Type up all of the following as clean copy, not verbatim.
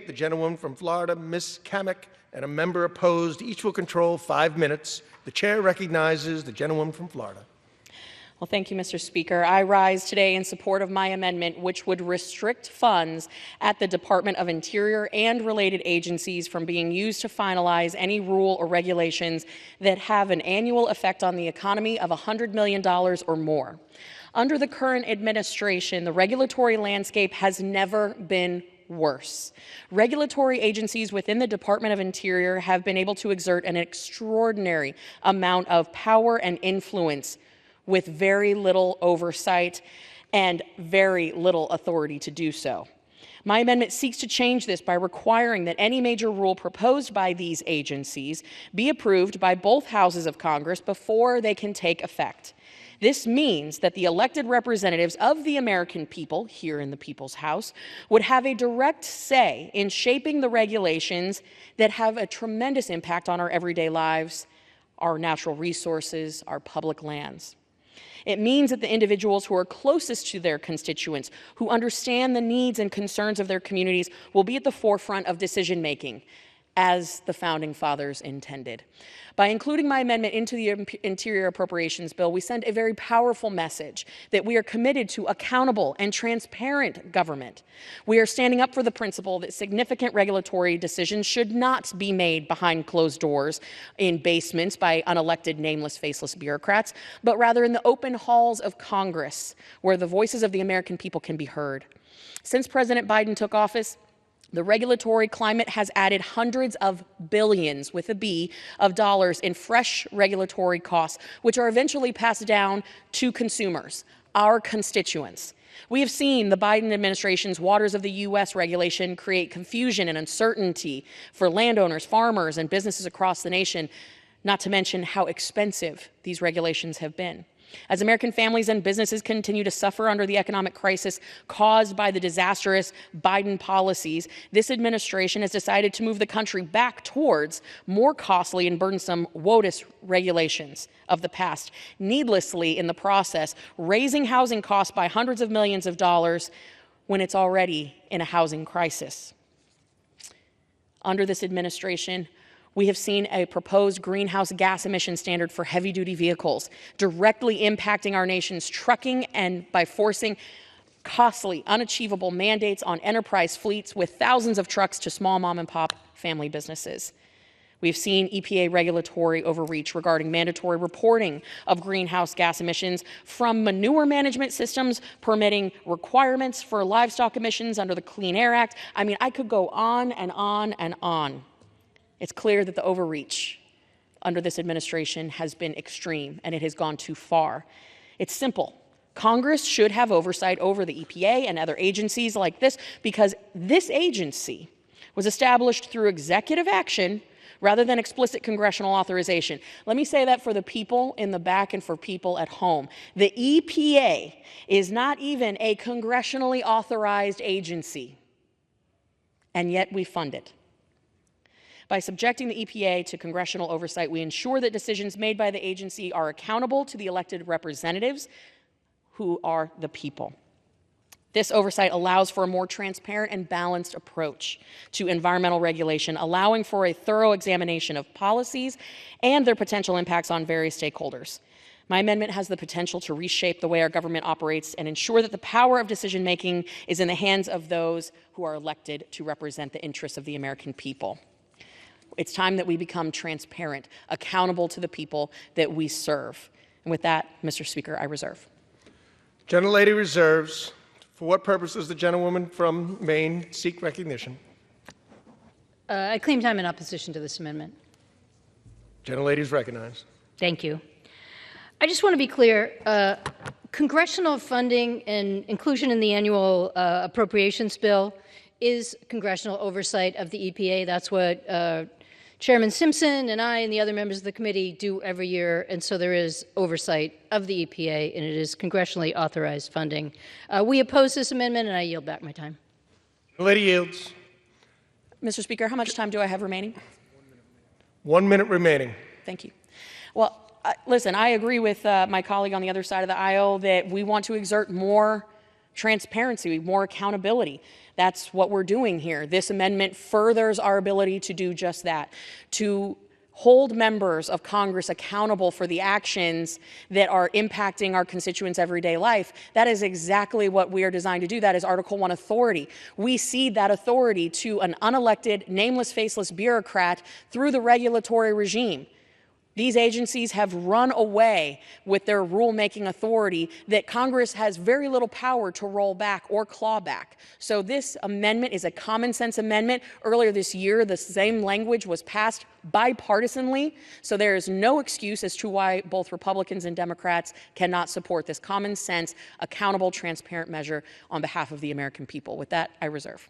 debate, the gentlewoman from Florida, Ms. Cammack, and a member opposed. Each will control 5 minutes. The chair recognizes the gentlewoman from Florida. Well, thank you, Mr. Speaker. I rise today in support of my amendment, which would restrict funds at the Department of Interior and related agencies from being used to finalize any rule or regulations that have an annual effect on the economy of $100 million or more. Under the current administration, the regulatory landscape has never been worse. Regulatory agencies within the Department of Interior have been able to exert an extraordinary amount of power and influence with very little oversight and very little authority to do so. My amendment seeks to change this by requiring that any major rule proposed by these agencies be approved by both houses of Congress before they can take effect. This means that the elected representatives of the American people here in the People's House would have a direct say in shaping the regulations that have a tremendous impact on our everyday lives, our natural resources, our public lands. It means that the individuals who are closest to their constituents, who understand the needs and concerns of their communities, will be at the forefront of decision-making, as the Founding Fathers intended. By including my amendment into the Interior Appropriations Bill, we send a very powerful message that we are committed to accountable and transparent government. We are standing up for the principle that significant regulatory decisions should not be made behind closed doors in basements by unelected, nameless, faceless bureaucrats, but rather in the open halls of Congress, where the voices of the American people can be heard. Since President Biden took office, the regulatory climate has added hundreds of billions, with a B, of dollars in fresh regulatory costs, which are eventually passed down to consumers, our constituents. We have seen the Biden administration's Waters of the U.S. regulation create confusion and uncertainty for landowners, farmers, and businesses across the nation, not to mention how expensive these regulations have been. As American families and businesses continue to suffer under the economic crisis caused by the disastrous Biden policies, this administration has decided to move the country back towards more costly and burdensome WOTUS regulations of the past, needlessly in the process raising housing costs by hundreds of millions of dollars when it's already in a housing crisis. Under this administration, we have seen a proposed greenhouse gas emission standard for heavy-duty vehicles, directly impacting our nation's trucking and by forcing costly, unachievable mandates on enterprise fleets with thousands of trucks to small mom-and-pop family businesses. We've seen EPA regulatory overreach regarding mandatory reporting of greenhouse gas emissions from manure management systems, permitting requirements for livestock emissions under the Clean Air Act. I mean, I could go on and on and on. It's clear that the overreach under this administration has been extreme, and it has gone too far. It's simple. Congress should have oversight over the EPA and other agencies like this, because this agency was established through executive action rather than explicit congressional authorization. Let me say that for the people in the back and for people at home. The EPA is not even a congressionally authorized agency, and yet we fund it. By subjecting the EPA to congressional oversight, we ensure that decisions made by the agency are accountable to the elected representatives, who are the people. This oversight allows for a more transparent and balanced approach to environmental regulation, allowing for a thorough examination of policies and their potential impacts on various stakeholders. My amendment has the potential to reshape the way our government operates and ensure that the power of decision-making is in the hands of those who are elected to represent the interests of the American people. It's time that we become transparent, accountable to the people that we serve. And with that, Mr. Speaker, I reserve. Gentlelady reserves. For what purpose does the gentlewoman from Maine seek recognition? I claim time in opposition to this amendment. Gentlelady is recognized. Thank you. I just want to be clear. Congressional funding and inclusion in the annual appropriations bill is congressional oversight of the EPA. That's what Chairman Simpson and I and the other members of the committee do every year, and so there is oversight of the EPA, and it is congressionally authorized funding. We oppose this amendment, and I yield back my time. The lady yields. Mr. Speaker, how much time do I have remaining? 1 minute remaining. Thank you. Well, listen, I agree with my colleague on the other side of the aisle that we want to exert more transparency, more accountability. That's what we're doing here. This amendment furthers our ability to do just that, to hold members of Congress accountable for the actions that are impacting our constituents' everyday life. That is exactly what we are designed to do. That is Article 1 authority. We cede that authority to an unelected, nameless, faceless bureaucrat through the regulatory regime. These agencies have run away with their rulemaking authority that Congress has very little power to roll back or claw back. So this amendment is a common sense amendment. Earlier this year, the same language was passed bipartisanly. So there is no excuse as to why both Republicans and Democrats cannot support this common sense, accountable, transparent measure on behalf of the American people. With that, I reserve.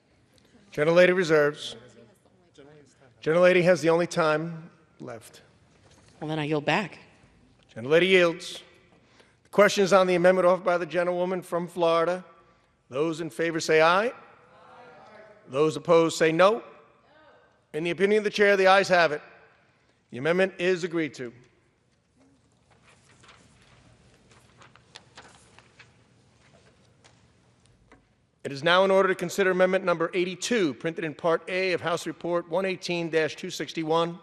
Gentlelady reserves. Gentlelady has the only time left. Well, then I yield back. Gentlelady yields. The question is on the amendment offered by the gentlewoman from Florida. Those in favor say aye. Aye. Those opposed say no. In the opinion of the chair, the ayes have it. The amendment is agreed to. It is now in order to consider amendment number 82, printed in Part A of House Report 118-261.